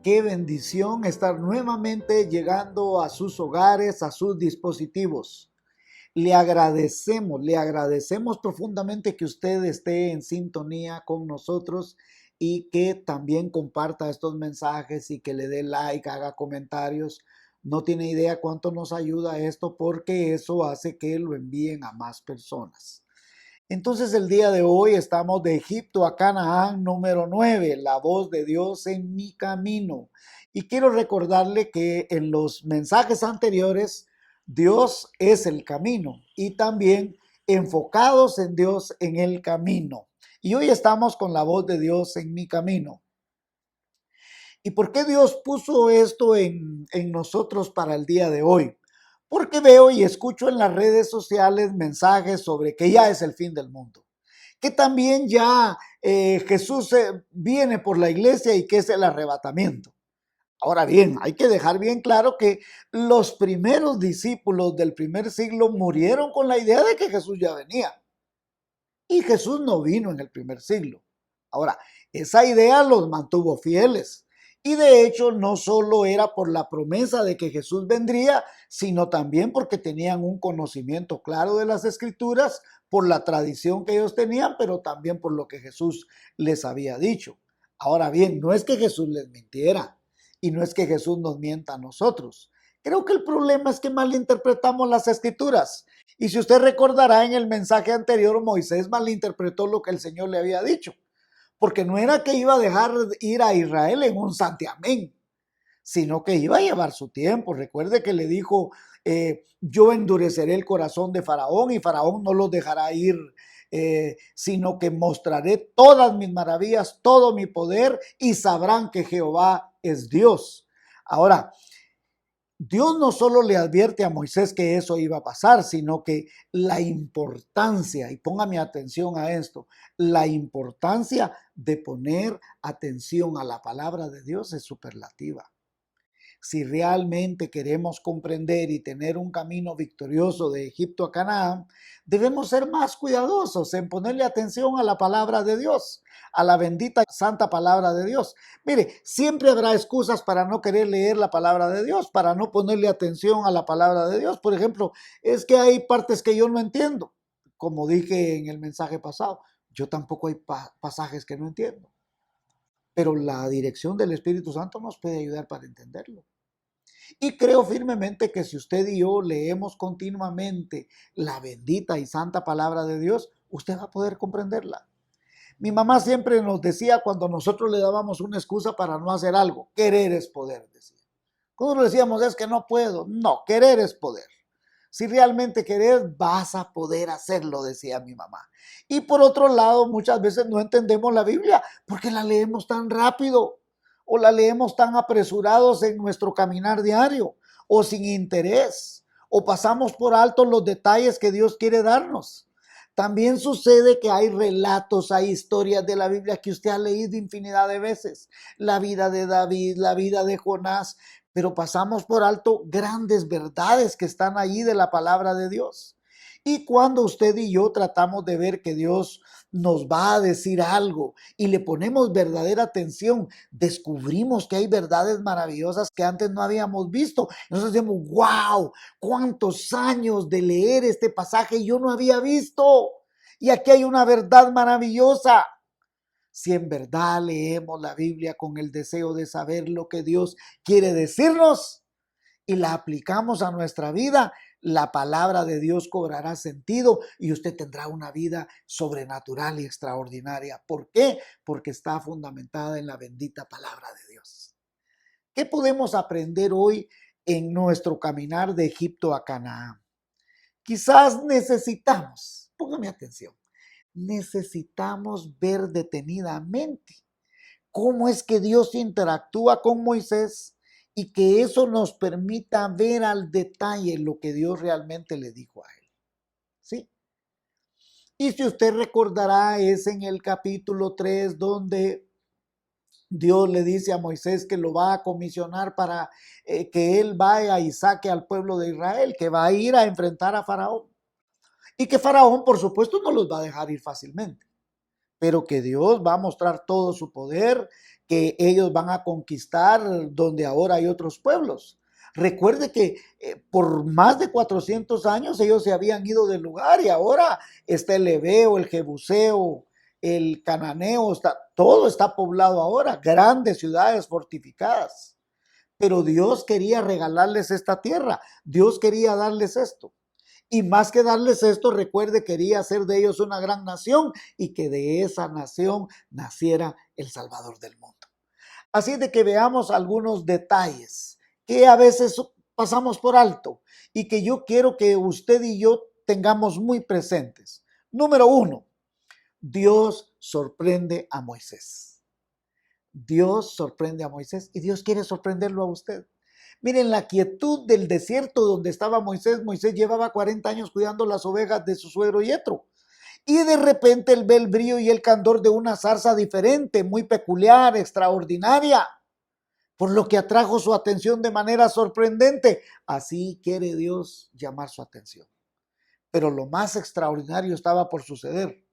Qué bendición estar nuevamente llegando a sus hogares, a sus dispositivos. Le agradecemos profundamente que usted esté en sintonía con nosotros y que también comparta estos mensajes y que le dé like, haga comentarios. No tiene idea cuánto nos ayuda esto porque eso hace que lo envíen a más personas. Entonces el día de hoy estamos de Egipto a Canaán número 9, la voz de Dios en mi camino. Y quiero recordarle que en los mensajes anteriores, Dios es el camino y también enfocados en Dios en el camino. Y hoy estamos con la voz de Dios en mi camino. ¿Y por qué Dios puso esto en nosotros para el día de hoy? Porque veo y escucho en las redes sociales mensajes sobre que ya es el fin del mundo, que también ya Jesús viene por la iglesia y que es el arrebatamiento. Ahora bien, hay que dejar bien claro que los primeros discípulos del primer siglo murieron con la idea de que Jesús ya venía. Y Jesús no vino en el primer siglo. Ahora, esa idea los mantuvo fieles. Y de hecho, no solo era por la promesa de que Jesús vendría, sino también porque tenían un conocimiento claro de las Escrituras, por la tradición que ellos tenían, pero también por lo que Jesús les había dicho. Ahora bien, no es que Jesús les mintiera y no es que Jesús nos mienta a nosotros. Creo que el problema es que malinterpretamos las Escrituras. Y si usted recordará en el mensaje anterior, Moisés malinterpretó lo que el Señor le había dicho, porque no era que iba a dejar ir a Israel en un santiamén, sino que iba a llevar su tiempo. Recuerde que le dijo, yo endureceré el corazón de Faraón y Faraón no los dejará ir, sino que mostraré todas mis maravillas, todo mi poder y sabrán que Jehová es Dios. Ahora, Dios no solo le advierte a Moisés que eso iba a pasar, sino que la importancia, y póngame atención a esto, la importancia de poner atención a la palabra de Dios es superlativa. Si realmente queremos comprender y tener un camino victorioso de Egipto a Canaán, debemos ser más cuidadosos en ponerle atención a la palabra de Dios, a la bendita santa palabra de Dios. Mire, siempre habrá excusas para no querer leer la palabra de Dios, para no ponerle atención a la palabra de Dios. Por ejemplo, es que hay partes que yo no entiendo, como dije en el mensaje pasado. Yo tampoco hay pasajes que no entiendo, pero la dirección del Espíritu Santo nos puede ayudar para entenderlo. Y creo firmemente que si usted y yo leemos continuamente la bendita y santa palabra de Dios, usted va a poder comprenderla. Mi mamá siempre nos decía cuando nosotros le dábamos una excusa para no hacer algo, querer es poder, decía. Cuando le decíamos es que no puedo, no, querer es poder. Si realmente querés, vas a poder hacerlo, decía mi mamá. Y por otro lado, muchas veces no entendemos la Biblia porque la leemos tan rápido o la leemos tan apresurados en nuestro caminar diario o sin interés o pasamos por alto los detalles que Dios quiere darnos. También sucede que hay relatos, hay historias de la Biblia que usted ha leído infinidad de veces. La vida de David, la vida de Jonás, pero pasamos por alto grandes verdades que están allí de la palabra de Dios. Y cuando usted y yo tratamos de ver que Dios nos va a decir algo y le ponemos verdadera atención, descubrimos que hay verdades maravillosas que antes no habíamos visto. Nosotros decimos, wow, cuántos años de leer este pasaje yo no había visto. Y aquí hay una verdad maravillosa. Si en verdad leemos la Biblia con el deseo de saber lo que Dios quiere decirnos y la aplicamos a nuestra vida, la palabra de Dios cobrará sentido y usted tendrá una vida sobrenatural y extraordinaria. ¿Por qué? Porque está fundamentada en la bendita palabra de Dios. ¿Qué podemos aprender hoy en nuestro caminar de Egipto a Canaán? Quizás necesitamos, póngame atención, necesitamos ver detenidamente cómo es que Dios interactúa con Moisés y que eso nos permita ver al detalle lo que Dios realmente le dijo a él. ¿Sí? Y si usted recordará, es en el capítulo 3 donde Dios le dice a Moisés que lo va a comisionar para que él vaya y saque al pueblo de Israel, que va a ir a enfrentar a Faraón. Y que Faraón, por supuesto, no los va a dejar ir fácilmente. pero que Dios va a mostrar todo su poder, que ellos van a conquistar donde ahora hay otros pueblos. Recuerde que por más de 400 años ellos se habían ido del lugar y ahora está el Ebeo, el Jebuseo, el Cananeo, todo está poblado ahora, grandes ciudades fortificadas. Pero Dios quería regalarles esta tierra, Dios quería darles esto. Y más que darles esto, recuerde, quería hacer de ellos una gran nación y que de esa nación naciera el Salvador del mundo. Así de que veamos algunos detalles que a veces pasamos por alto y que yo quiero que usted y yo tengamos muy presentes. Número uno, Dios sorprende a Moisés. Dios sorprende a Moisés y Dios quiere sorprenderlo a usted. Miren la quietud del desierto donde estaba Moisés. Moisés llevaba 40 años cuidando las ovejas de su suegro Yetro. Y de repente él ve el brillo y el candor de una zarza diferente, muy peculiar, extraordinaria, por lo que atrajo su atención de manera sorprendente. Así quiere Dios llamar su atención. Pero lo más extraordinario estaba por suceder.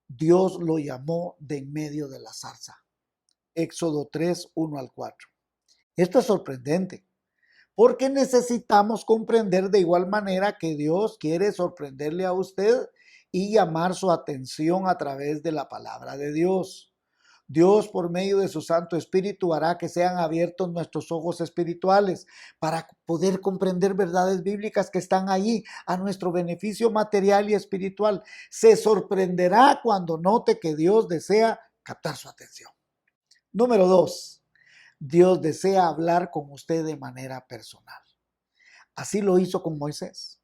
Dios lo llamó de en medio de la zarza. Éxodo 3, 1 al 4. Esto es sorprendente, porque necesitamos comprender de igual manera que Dios quiere sorprenderle a usted y llamar su atención a través de la palabra de Dios. Dios, por medio de su Santo Espíritu, hará que sean abiertos nuestros ojos espirituales para poder comprender verdades bíblicas que están allí a nuestro beneficio material y espiritual. Se sorprenderá cuando note que Dios desea captar su atención. Número 2. Dios desea hablar con usted de manera personal. Así lo hizo con Moisés.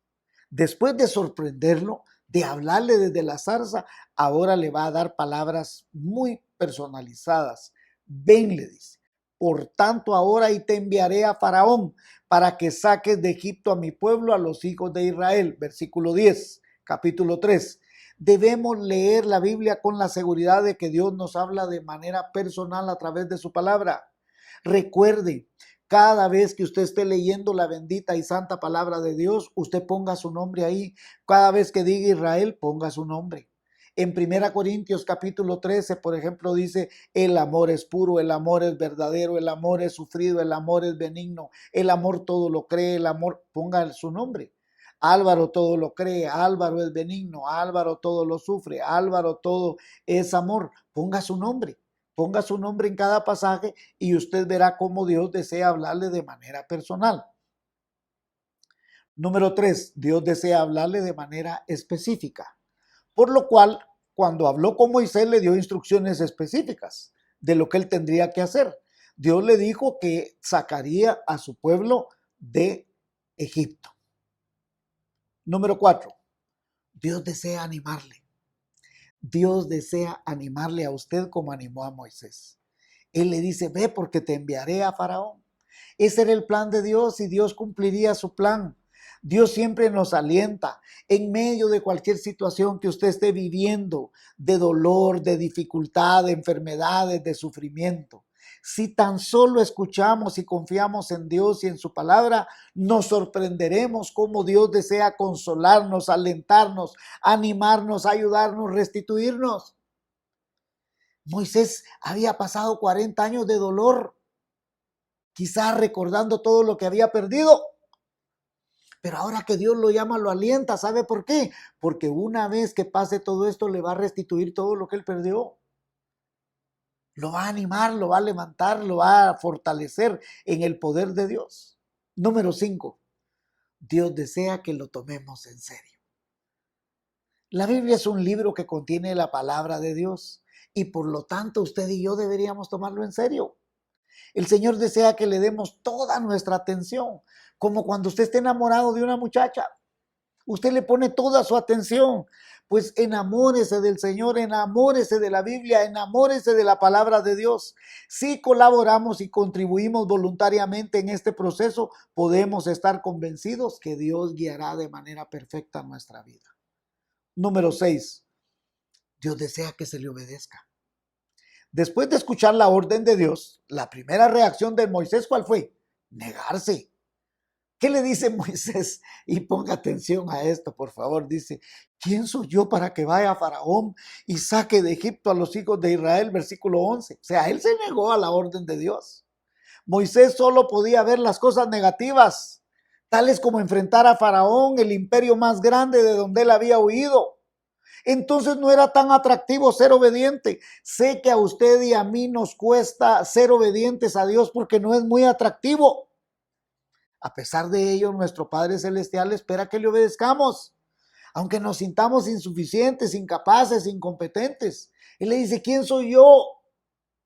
Después de sorprenderlo, de hablarle desde la zarza, ahora le va a dar palabras muy personalizadas. Ven, le dice, por tanto ahora y te enviaré a Faraón para que saques de Egipto a mi pueblo, a los hijos de Israel. Versículo 10, capítulo 3. Debemos leer la Biblia con la seguridad de que Dios nos habla de manera personal a través de su palabra. Recuerde, cada vez que usted esté leyendo la bendita y santa palabra de Dios, usted ponga su nombre ahí. Cada vez que diga Israel, ponga su nombre. En 1 Corintios capítulo 13, por ejemplo, dice, el amor es puro, el amor es verdadero, el amor es sufrido, el amor es benigno, el amor todo lo cree, el amor, ponga su nombre. Álvaro todo lo cree, Álvaro es benigno, Álvaro todo lo sufre, Álvaro todo es amor. Ponga su nombre. Ponga su nombre en cada pasaje y usted verá cómo Dios desea hablarle de manera personal. Número 3, Dios desea hablarle de manera específica. Por lo cual, cuando habló con Moisés, le dio instrucciones específicas de lo que él tendría que hacer. Dios le dijo que sacaría a su pueblo de Egipto. Número 4, Dios desea animarle. Dios desea animarle a usted como animó a Moisés. Él le dice, ve porque te enviaré a Faraón. Ese era el plan de Dios y Dios cumpliría su plan. Dios siempre nos alienta en medio de cualquier situación que usted esté viviendo, de dolor, de dificultad, de enfermedades, de sufrimiento. Si tan solo escuchamos y confiamos en Dios y en su palabra, nos sorprenderemos cómo Dios desea consolarnos, alentarnos, animarnos, ayudarnos, restituirnos. Moisés había pasado 40 años de dolor, quizás recordando todo lo que había perdido. Pero ahora que Dios lo llama, lo alienta. ¿Sabe por qué? Porque una vez que pase todo esto, le va a restituir todo lo que él perdió. Lo va a animar, lo va a levantar, lo va a fortalecer en el poder de Dios. Número 5. Dios desea que lo tomemos en serio. La Biblia es un libro que contiene la palabra de Dios y por lo tanto usted y yo deberíamos tomarlo en serio. El Señor desea que le demos toda nuestra atención, como cuando usted esté enamorado de una muchacha. Usted le pone toda su atención. Pues enamórese del Señor, enamórese de la Biblia, enamórese de la palabra de Dios. Si colaboramos y contribuimos voluntariamente en este proceso, podemos estar convencidos que Dios guiará de manera perfecta nuestra vida. Número 6. Dios desea que se le obedezca. Después de escuchar la orden de Dios, la primera reacción de Moisés, ¿cuál fue? Negarse. ¿Qué le dice Moisés? Y ponga atención a esto, por favor. Dice, ¿quién soy yo para que vaya a Faraón y saque de Egipto a los hijos de Israel? Versículo 11. O sea, él se negó a la orden de Dios. Moisés solo podía ver las cosas negativas, tales como enfrentar a Faraón, el imperio más grande de donde él había huido. Entonces no era tan atractivo ser obediente. Sé que a usted y a mí nos cuesta ser obedientes a Dios porque no es muy atractivo. A pesar de ello, nuestro Padre Celestial espera que le obedezcamos, aunque nos sintamos insuficientes, incapaces, incompetentes. Él le dice, ¿quién soy yo?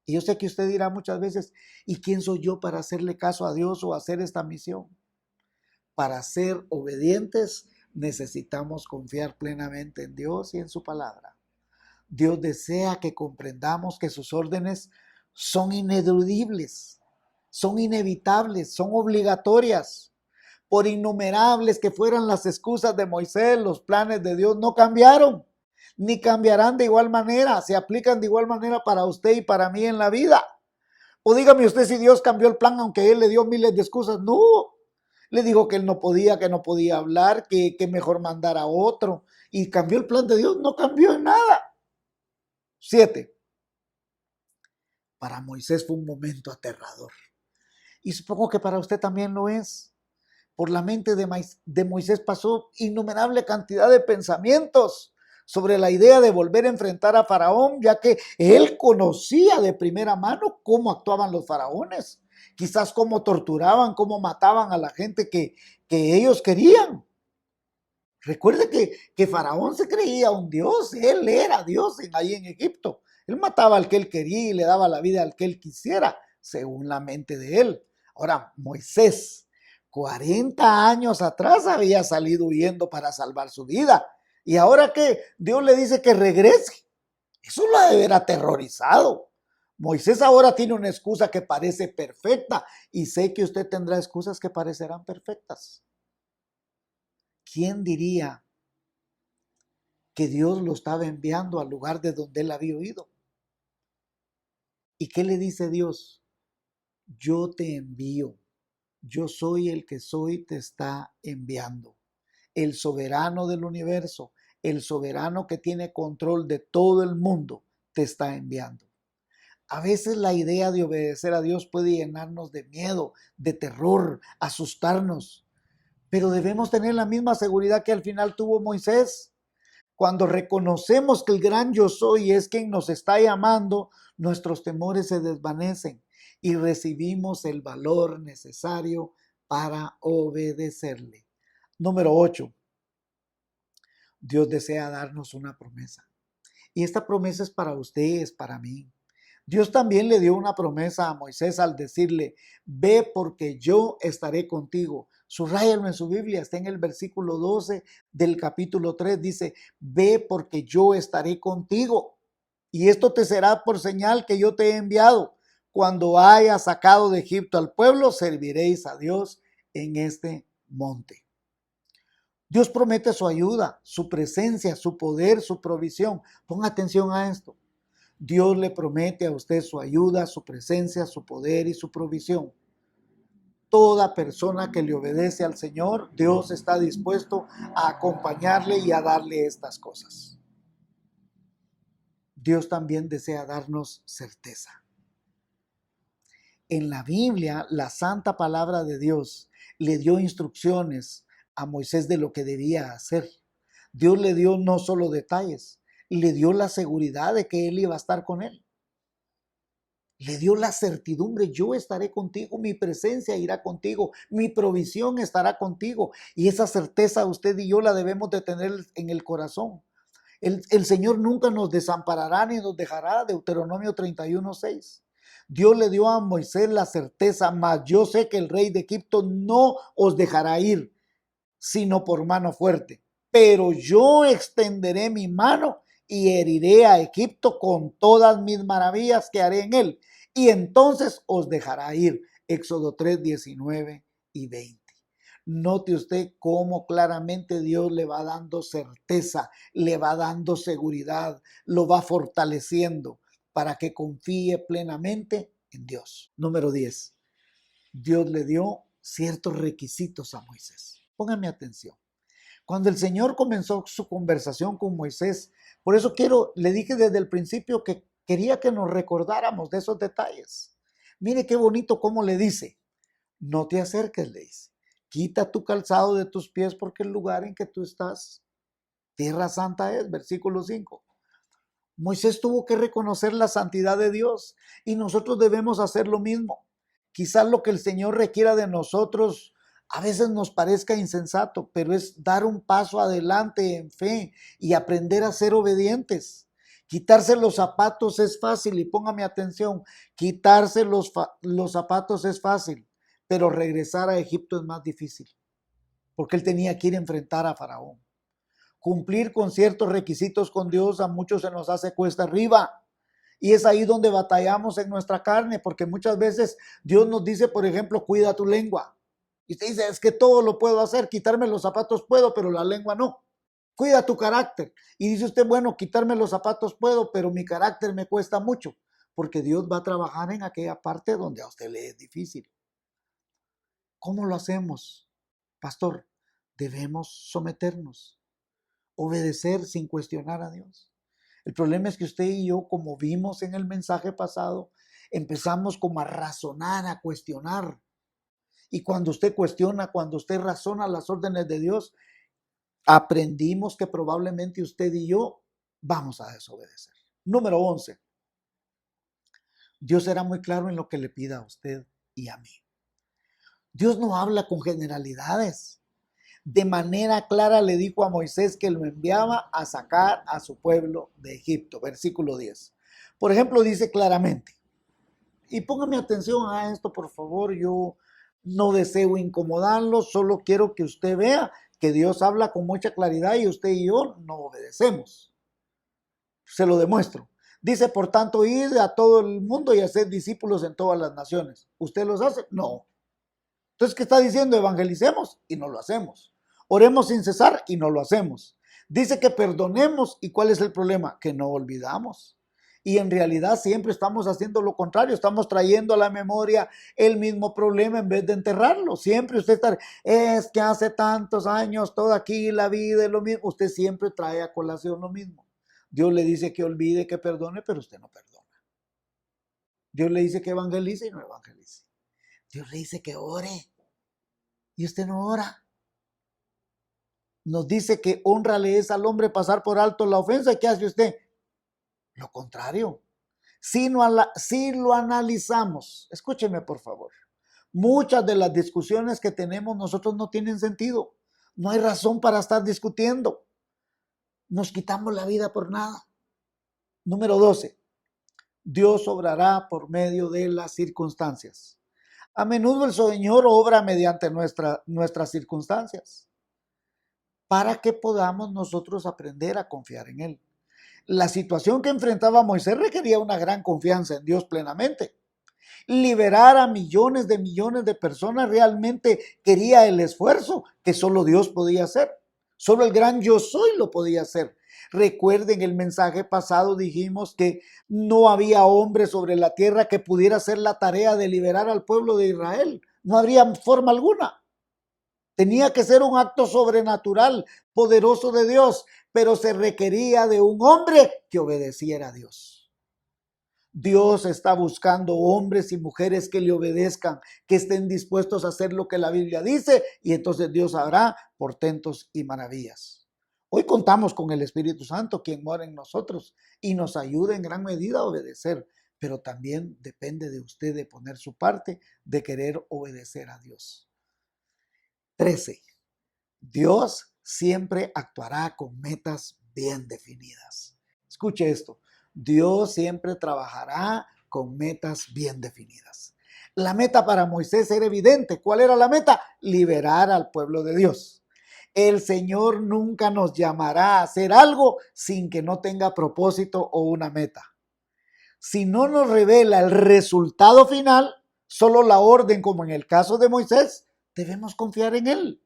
Y yo sé que usted dirá muchas veces, ¿y quién soy yo para hacerle caso a Dios o hacer esta misión? Para ser obedientes necesitamos confiar plenamente en Dios y en su palabra. Dios desea que comprendamos que sus órdenes son ineludibles, son inevitables, son obligatorias. Por innumerables que fueran las excusas de Moisés, los planes de Dios no cambiaron, ni cambiarán de igual manera, se aplican de igual manera para usted y para mí en la vida. O dígame usted si Dios cambió el plan aunque Él le dio miles de excusas. No, le dijo que Él no podía, que no podía hablar, que mejor mandar a otro. Y cambió el plan de Dios, no cambió en nada. 7. Para Moisés fue un momento aterrador. Y supongo que para usted también lo es. Por la mente de Moisés pasó innumerable cantidad de pensamientos sobre la idea de volver a enfrentar a Faraón, ya que él conocía de primera mano cómo actuaban los faraones, quizás cómo torturaban, cómo mataban a la gente que ellos querían. Recuerde que Faraón se creía un dios, él era Dios ahí en Egipto. Él mataba al que él quería y le daba la vida al que él quisiera, según la mente de él. Ahora, Moisés, 40 años atrás había salido huyendo para salvar su vida. Y ahora que Dios le dice que regrese, eso lo ha de haber aterrorizado. Moisés ahora tiene una excusa que parece perfecta y sé que usted tendrá excusas que parecerán perfectas. ¿Quién diría que Dios lo estaba enviando al lugar de donde él había huido? ¿Y qué le dice Dios? Yo te envío. Yo soy el que soy, te está enviando. El soberano del universo, el soberano que tiene control de todo el mundo, te está enviando. A veces la idea de obedecer a Dios puede llenarnos de miedo, de terror, asustarnos, pero debemos tener la misma seguridad que al final tuvo Moisés. Cuando reconocemos que el gran yo soy es quien nos está llamando, nuestros temores se desvanecen y recibimos el valor necesario para obedecerle. Número 8. Dios desea darnos una promesa. Y esta promesa es para usted, es para mí. Dios también le dio una promesa a Moisés al decirle, ve porque yo estaré contigo. Subráyalo en su Biblia, está en el versículo 12 del capítulo 3, dice, ve porque yo estaré contigo. Y esto te será por señal que yo te he enviado. Cuando haya sacado de Egipto al pueblo, serviréis a Dios en este monte. Dios promete su ayuda, su presencia, su poder, su provisión. Ponga atención a esto. Dios le promete a usted su ayuda, su presencia, su poder y su provisión. Toda persona que le obedece al Señor, Dios está dispuesto a acompañarle y a darle estas cosas. Dios también desea darnos certeza. En la Biblia, la santa palabra de Dios le dio instrucciones a Moisés de lo que debía hacer. Dios le dio no solo detalles, le dio la seguridad de que él iba a estar con él. Le dio la certidumbre, yo estaré contigo, mi presencia irá contigo, mi provisión estará contigo. Y esa certeza usted y yo la debemos de tener en el corazón. El Señor nunca nos desamparará ni nos dejará, Deuteronomio 31:6. Dios le dio a Moisés la certeza, mas yo sé que el rey de Egipto no os dejará ir, sino por mano fuerte. Pero yo extenderé mi mano y heriré a Egipto con todas mis maravillas que haré en él. Y entonces os dejará ir. Éxodo 3, 19 y 20. Note usted cómo claramente Dios le va dando certeza, le va dando seguridad, lo va fortaleciendo para que confíe plenamente en Dios. Número 10. Dios le dio ciertos requisitos a Moisés. Pónganme atención. Cuando el Señor comenzó su conversación con Moisés, por eso le dije desde el principio que quería que nos recordáramos de esos detalles. Mire qué bonito cómo le dice, no te acerques, le dice, quita tu calzado de tus pies porque el lugar en que tú estás, tierra santa es, versículo 5. Moisés tuvo que reconocer la santidad de Dios y nosotros debemos hacer lo mismo. Quizás lo que el Señor requiera de nosotros a veces nos parezca insensato, pero es dar un paso adelante en fe y aprender a ser obedientes. Quitarse los zapatos es fácil y póngame atención, quitarse los zapatos es fácil, pero regresar a Egipto es más difícil, porque él tenía que ir a enfrentar a Faraón. Cumplir con ciertos requisitos con Dios a muchos se nos hace cuesta arriba. Y es ahí donde batallamos en nuestra carne, porque muchas veces Dios nos dice, por ejemplo, cuida tu lengua. Y usted dice, es que todo lo puedo hacer, quitarme los zapatos puedo, pero la lengua no. Cuida tu carácter. Y dice usted, bueno, quitarme los zapatos puedo, pero mi carácter me cuesta mucho, porque Dios va a trabajar en aquella parte donde a usted le es difícil. ¿Cómo lo hacemos, pastor? Debemos someternos. Obedecer sin cuestionar a Dios. El problema es que usted y yo, como vimos en el mensaje pasado, empezamos como a razonar, a cuestionar. Y cuando usted cuestiona, cuando usted razona las órdenes de Dios, aprendimos que probablemente usted y yo vamos a desobedecer. Número 11. Dios será muy claro en lo que le pida a usted y a mí. Dios no habla con generalidades. De manera clara le dijo a Moisés que lo enviaba a sacar a su pueblo de Egipto. Versículo 10. Por ejemplo, dice claramente, y póngame atención a esto, por favor, yo no deseo incomodarlo, solo quiero que usted vea que Dios habla con mucha claridad y usted y yo no obedecemos. Se lo demuestro. Dice, por tanto, id a todo el mundo y haced discípulos en todas las naciones. ¿Usted los hace? No. Entonces, ¿qué está diciendo? Evangelicemos y no lo hacemos. Oremos sin cesar y no lo hacemos. Dice que perdonemos y ¿cuál es el problema? Que no olvidamos. Y en realidad siempre estamos haciendo lo contrario, estamos trayendo a la memoria el mismo problema en vez de enterrarlo. Siempre usted está, es que hace tantos años, toda aquí la vida es lo mismo. Usted siempre trae a colación lo mismo. Dios le dice que olvide, que perdone, pero usted no perdona. Dios le dice que evangelice y no evangelice. Dios le dice que ore y usted no ora. Nos dice que honrale es al hombre pasar por alto la ofensa. ¿Y qué hace usted? Lo contrario. Si lo analizamos, escúcheme por favor, muchas de las discusiones que tenemos nosotros no tienen sentido. No hay razón para estar discutiendo. Nos quitamos la vida por nada. Número 12. Dios obrará por medio de las circunstancias. A menudo el Señor obra mediante nuestras circunstancias para que podamos nosotros aprender a confiar en Él. La situación que enfrentaba Moisés requería una gran confianza en Dios plenamente. Liberar a millones de personas realmente quería el esfuerzo que solo Dios podía hacer. Solo el gran yo soy lo podía hacer. Recuerden el mensaje pasado, dijimos que no había hombre sobre la tierra que pudiera hacer la tarea de liberar al pueblo de Israel. No habría forma alguna. Tenía que ser un acto sobrenatural, poderoso de Dios, pero se requería de un hombre que obedeciera a Dios. Dios está buscando hombres y mujeres que le obedezcan, que estén dispuestos a hacer lo que la Biblia dice, y entonces Dios hará portentos y maravillas. Hoy contamos con el Espíritu Santo, quien mora en nosotros y nos ayuda en gran medida a obedecer, pero también depende de usted de poner su parte, de querer obedecer a Dios. 13. Dios siempre actuará con metas bien definidas. Escuche esto. Dios siempre trabajará con metas bien definidas. La meta para Moisés era evidente. ¿Cuál era la meta? Liberar al pueblo de Dios. El Señor nunca nos llamará a hacer algo sin que no tenga propósito o una meta. Si no nos revela el resultado final, solo la orden, como en el caso de Moisés, debemos confiar en Él.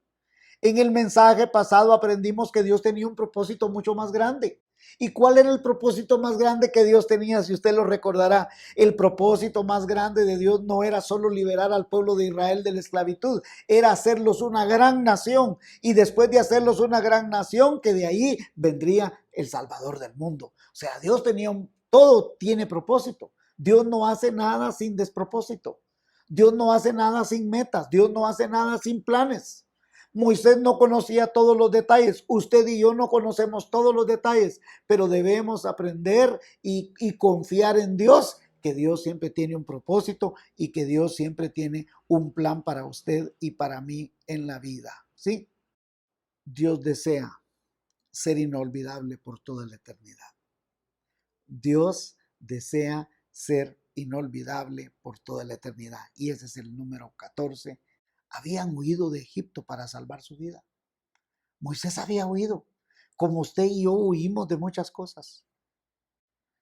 En el mensaje pasado aprendimos que Dios tenía un propósito mucho más grande. ¿Y cuál era el propósito más grande que Dios tenía? Si usted lo recordará, el propósito más grande de Dios no era solo liberar al pueblo de Israel de la esclavitud, era hacerlos una gran nación. Y después de hacerlos una gran nación, que de ahí vendría el Salvador del mundo. O sea, Dios tenía todo tiene propósito. Dios no hace nada sin despropósito. Dios no hace nada sin metas. Dios no hace nada sin planes. Moisés no conocía todos los detalles. Usted y yo no conocemos todos los detalles, pero debemos aprender y confiar en Dios, que Dios siempre tiene un propósito y que Dios siempre tiene un plan para usted y para mí en la vida. ¿Sí? Dios desea ser inolvidable por toda la eternidad. Dios desea ser inolvidable por toda la eternidad. Y ese es el número 14. Habían huido de Egipto para salvar su vida. Moisés había huido, como usted y yo huimos de muchas cosas.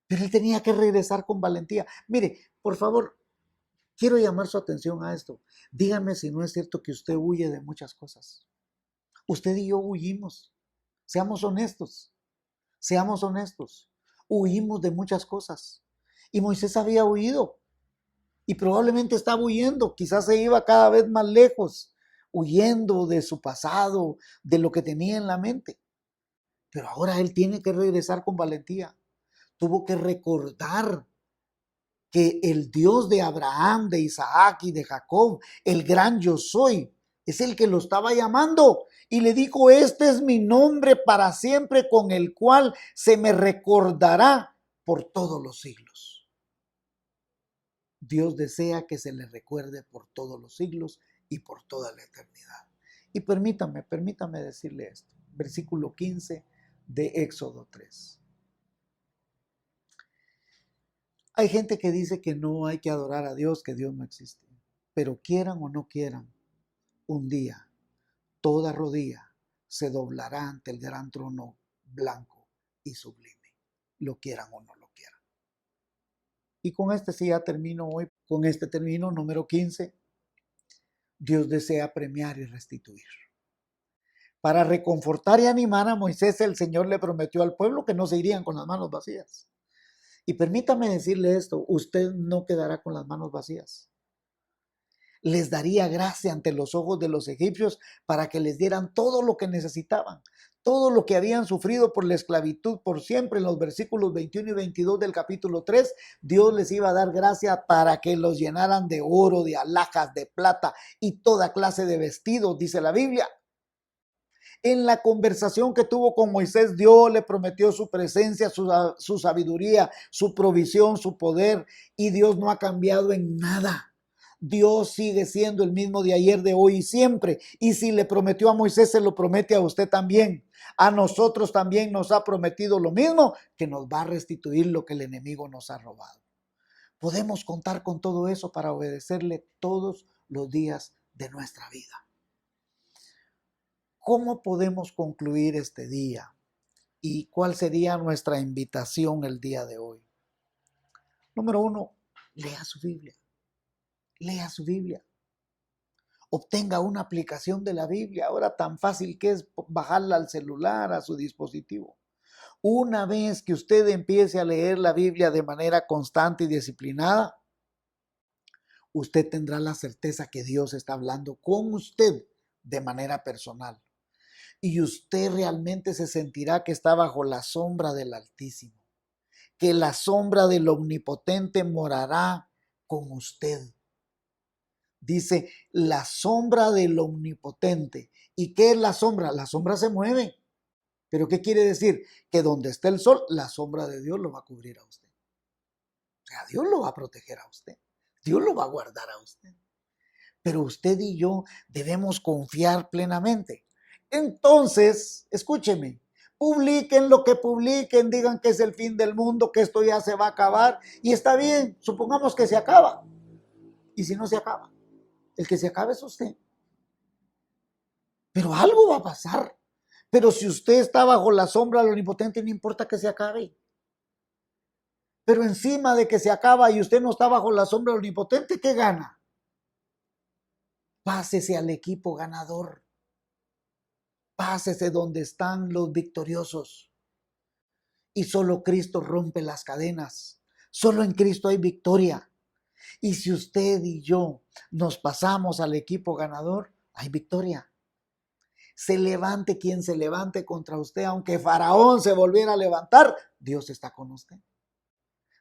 Pero él tenía que regresar con valentía. Mire, por favor, quiero llamar su atención a esto. Dígame si no es cierto que usted huye de muchas cosas. Usted y yo huyimos. Seamos honestos. Seamos honestos. Huimos de muchas cosas. Y Moisés había huido. Y probablemente estaba huyendo. Quizás se iba cada vez más lejos, huyendo de su pasado, de lo que tenía en la mente. Pero ahora él tiene que regresar con valentía. Tuvo que recordar que el Dios de Abraham, de Isaac y de Jacob, el gran yo soy, es el que lo estaba llamando. Y le dijo, este es mi nombre para siempre, con el cual se me recordará por todos los siglos. Dios desea que se le recuerde por todos los siglos y por toda la eternidad. Y permítame decirle esto. Versículo 15 de Éxodo 3. Hay gente que dice que no hay que adorar a Dios, que Dios no existe. Pero quieran o no quieran, un día toda rodilla se doblará ante el gran trono blanco y sublime. Lo quieran o no lo quieran. Y con este sí ya termino hoy. Con este termino, número 15. Dios desea premiar y restituir. Para reconfortar y animar a Moisés, el Señor le prometió al pueblo que no se irían con las manos vacías. Y permítame decirle esto, usted no quedará con las manos vacías. Les daría gracia ante los ojos de los egipcios para que les dieran todo lo que necesitaban, todo lo que habían sufrido por la esclavitud por siempre. En los versículos 21 y 22 del capítulo 3, Dios les iba a dar gracia para que los llenaran de oro, de alhajas, de plata y toda clase de vestidos, dice la Biblia. En la conversación que tuvo con Moisés, Dios le prometió su presencia, su sabiduría, su provisión, su poder, y Dios no ha cambiado en nada. Dios sigue siendo el mismo de ayer, de hoy y siempre. Y si le prometió a Moisés, se lo promete a usted también. A nosotros también nos ha prometido lo mismo, que nos va a restituir lo que el enemigo nos ha robado. Podemos contar con todo eso para obedecerle todos los días de nuestra vida. ¿Cómo podemos concluir este día? ¿Y cuál sería nuestra invitación el día de hoy? Número 1, lea su Biblia. Lea su Biblia. Obtenga una aplicación de la Biblia. Ahora tan fácil que es bajarla al celular, a su dispositivo. Una vez que usted empiece a leer la Biblia de manera constante y disciplinada, usted tendrá la certeza que Dios está hablando con usted de manera personal. Y usted realmente se sentirá que está bajo la sombra del Altísimo, que la sombra del Omnipotente morará con usted. Dice, la sombra del Omnipotente. ¿Y qué es la sombra? La sombra se mueve. ¿Pero qué quiere decir? Que donde esté el sol, la sombra de Dios lo va a cubrir a usted. O sea, Dios lo va a proteger a usted. Dios lo va a guardar a usted. Pero usted y yo debemos confiar plenamente. Entonces, escúcheme, publiquen lo que publiquen, digan que es el fin del mundo, que esto ya se va a acabar, y está bien, supongamos que se acaba. ¿Y si no se acaba? El que se acabe es usted. Pero algo va a pasar. Pero si usted está bajo la sombra del Omnipotente, no importa que se acabe. Pero encima de que se acaba y usted no está bajo la sombra del Omnipotente, ¿qué gana? Pásese al equipo ganador. Pásese donde están los victoriosos. Y solo Cristo rompe las cadenas. Solo en Cristo hay victoria. Y si usted y yo nos pasamos al equipo ganador, hay victoria. Se levante quien se levante contra usted, aunque Faraón se volviera a levantar, Dios está con usted.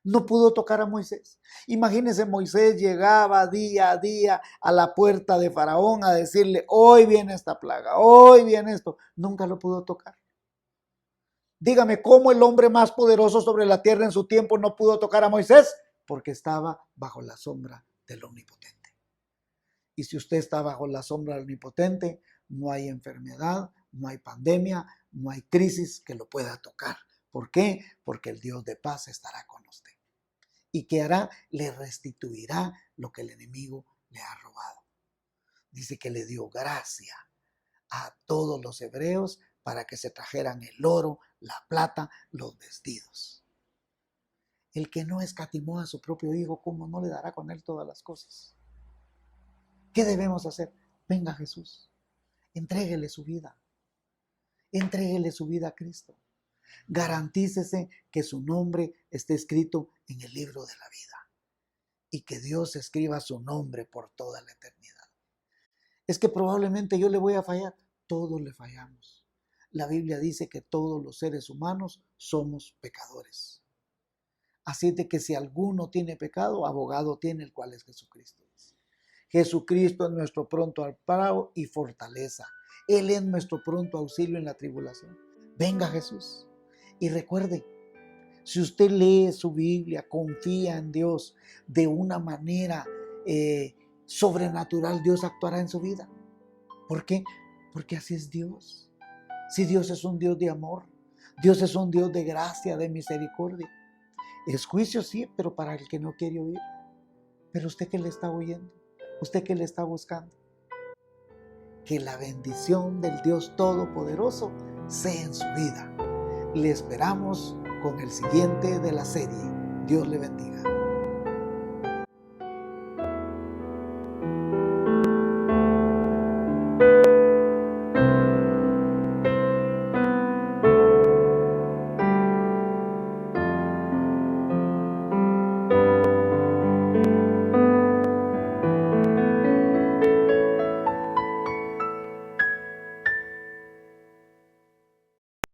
No pudo tocar a Moisés. Imagínense, Moisés llegaba día a día a la puerta de Faraón a decirle, hoy viene esta plaga, hoy viene esto. Nunca lo pudo tocar. Dígame, ¿cómo el hombre más poderoso sobre la tierra en su tiempo no pudo tocar a Moisés? Porque estaba bajo la sombra del Omnipotente. Y si usted está bajo la sombra del Omnipotente, no hay enfermedad, no hay pandemia, no hay crisis que lo pueda tocar. ¿Por qué? Porque el Dios de paz estará con usted. ¿Y qué hará? Le restituirá lo que el enemigo le ha robado. Dice que le dio gracia a todos los hebreos para que se trajeran el oro, la plata, los vestidos. El que no escatimó a su propio hijo, ¿cómo no le dará con él todas las cosas? ¿Qué debemos hacer? Venga Jesús, entréguele su vida. Entréguele su vida a Cristo. Garantícese que su nombre esté escrito en el libro de la vida y que Dios escriba su nombre por toda la eternidad. Es que probablemente yo le voy a fallar. Todos le fallamos. La Biblia dice que todos los seres humanos somos pecadores. Así de que si alguno tiene pecado, abogado tiene, el cual es Jesucristo. Jesucristo es nuestro pronto amparo y fortaleza. Él es nuestro pronto auxilio en la tribulación. Venga Jesús. Y recuerde, si usted lee su Biblia, confía en Dios de una manera sobrenatural, Dios actuará en su vida. ¿Por qué? Porque así es Dios. Si Dios es un Dios de amor, Dios es un Dios de gracia, de misericordia. Es juicio, sí, pero para el que no quiere oír. Pero usted que le está oyendo, usted que le está buscando, que la bendición del Dios Todopoderoso sea en su vida. Le esperamos con el siguiente de la serie. Dios le bendiga.